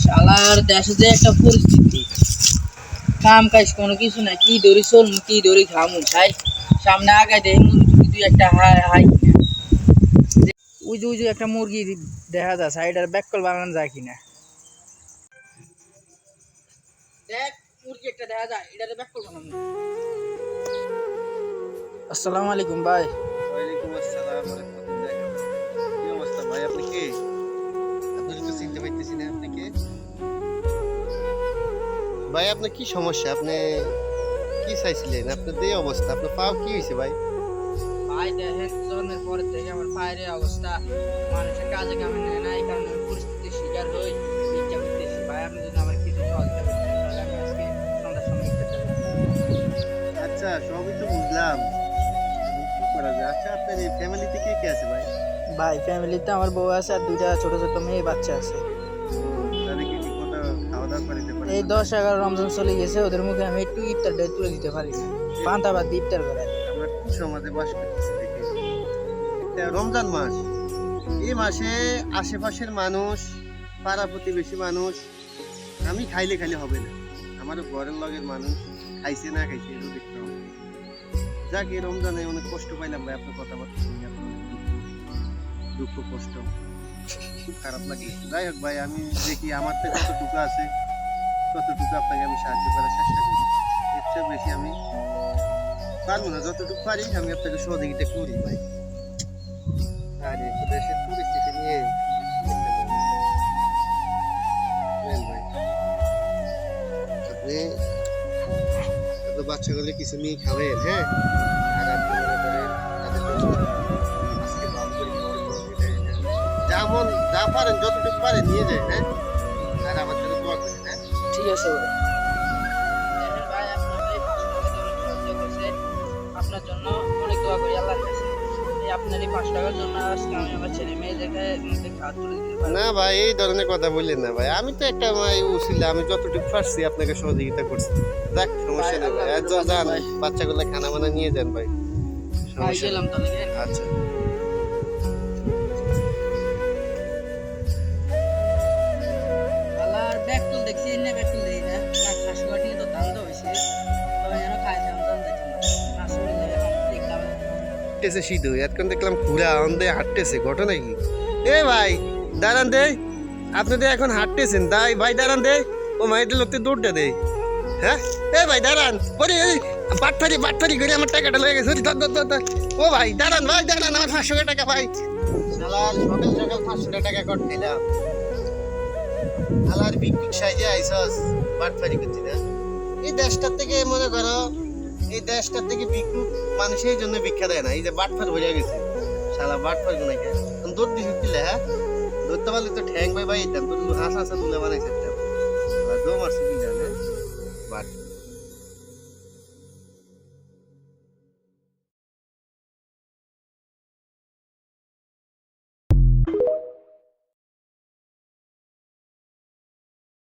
শালার দেশে যে একটা পরিস্থিতি, কাম কাজ কোনো কিছু না, কি দড়ি চলমু কি দড়ি খামু সাই সামনে আগায় দেয় মুরগি দুই একটা হাই কিনা, উজু একটা মুরগি দেখা যায় সাইডার ব্যাককল বানানো যায় কিনা, দেখ মুরগি একটা দেখা যায় এটারে ব্যাককল বানানো। আসসালামু আলাইকুম ভাই। ওয়ালাইকুম আসসালাম ওয়া রাহমাতুল্লাহি ওয়া বারাকাতুহু। কি অবস্থা ভাই, আপনি কে? আপনাকে তো চিনতে পারতেছি না, আপনি কে? ভাই আপনার কি সমস্যা? আপনি কি চাইছিলেন? আপনার এই অবস্থা, আপনার পা কি হয়েছে ভাই? ভাই দেখেন জন্মের পর থেকে আমার পায়ের অবস্থা, মানুষের কাজে কামে নেয় না, এই কারণে আমি পরিস্থিতির শিকার হই, ভিক্ষা করতেছি। ভাই আপনি যদি আমার কিছু সহযোগিতা করতেন তাহলে আমি আজকে সন্ধ্যার সময় ইফতার করতাম। আচ্ছা, সবই তো বুঝলাম, এখন কি করা যায়? আচ্ছা, আপনার এই ফ্যামিলিতে কে কে আছে ভাই? ভাই ফ্যামিলিতে আমার বউ আছে আর দুইটা ছোট ছোট মেয়ে বাচ্চা আছে। তাদেরকে ঠিক মতো খাওয়া দাওয়া করে দিতে পারেন এই না? 10-11 রমজান চলে গেছে, ওদের মুখে আমি একটু ইফতারটা তুলে দিতে পারি না, পান্তা ভাত দিয়ে ইফতার করে। আমরা কোন সমাজে বাস করতেছি দেখি, একটা রমজান মাস, এই মাসে আশেপাশের মানুষ, পাড়া প্রতিবেশী মানুষ, আমি খাইলে খাইলে হবে না, আমারও ঘরের লগের মানুষ খাইছে না খাইছে এটাও দেখতে হবে। যাক, এই রমজানে অনেক কষ্ট পাইলাম ভাই, আপনার কথাবার্তা শুনে আপনার অনেক দুঃখ কষ্ট, খুব খারাপ লাগে। যাই হোক ভাই, আমি দেখি আমার তো যতটুকু আছে ততটুকু আপনাকে আমি সাহায্য করার চেষ্টা করি, এর চেয়ে বেশি আমি পারবো না, যতটুকু পারি আমি আপনাকে সহযোগিতা করি ভাই। আর এই দেশের পরিস্থিতি নিয়ে দেখতে পারি। বুঝলেন ভাই, আপনি তো বাচ্চাগুলো কিছু নিয়ে খাবেন, হ্যাঁ, আর আপনি মনে করেন তাদের জন্য আজকে ভালো করে খাবার খাওয়াবেন, যেমন যা পারেন যতটুকু পারেন নিয়ে যায়, হ্যাঁ, আর আমার জন্য দোয়া করেন, হ্যাঁ। ঠিক আছে ভাই। দেখেন ভাই আপনার এই 500 টাকা ধরে সাহায্য করছে, আপনার জন্য অনেক দোয়া করি আল্লাহর কাছে। এই আপনার এই 5 টাকার জন্য আজকে আমি আমার ছেলে মেয়েদেরকে মধ্যে খাওয়া তুলে দিতে পারবো। না ভাই, এই ধরনের কথা বললেন না ভাই, আমি তো একটা ভাই উছিলা, আমি যতটুকু পারছি আপনাকে সহযোগিতা করছি। যাক, সমস্যা নেই ভাই, আজ যান বাচ্চাগুলো খানা মানা নিয়ে যান ভাই, ভাই সমস্যা গেলাম নেই। তাহলে গেলাম। আচ্ছা, আল্লাহর ব্যাককল দেখছি না, ব্যাককল দেখি না, 500 টাকা তো দাম তো হয়েছে, তো যেন খাইছে আমি দাম দেখলাম না, 500 টাকা এখন দেখলাম। হাঁটতেছে সিধু, এতক্ষণ দেখলাম ঘুরা অন্ধে হাঁটতেছে, ঘটনা কি? এ ভাই দাঁড়ান দে, আপনি তো এখন হাঁটতেছেন, তাই ভাই দাঁড়ান দে, ও মাইটা লোকতে দৌড়টা দে, হ্যাঁ, এ ভাই দাঁড়ান, ওরে এই বাটফারি করে আমার টাকাটা লেগে গেছে, ধর ধর ধর ধর। ও ভাই দাঁড়ান, ভাই দাঁড়ান, আমার 500 টাকা ভাই। শালার সকাল সকাল 500 টাকা কট দিলাম, শালার ভিক্ষুক সাইজে আইসস, বাটফারি করছি না। এই দেশটার থেকে মনে করো, এই দেশটার থেকে ভিক্ষুক মানুষ এই জন্য ভিক্ষা দেয় না, এই যে বাটফার হয়ে গেছে, শালা বাটফার গুনাকে দৌড় দিছি দিলে, হ্যাঁ, ধরতে পারলে তো ঠ্যাং ভাই ভাই, তোর হাঁস হাঁসা তুলে বানাইছে, দৌড় মারছে দিলে, হ্যাঁ, বাট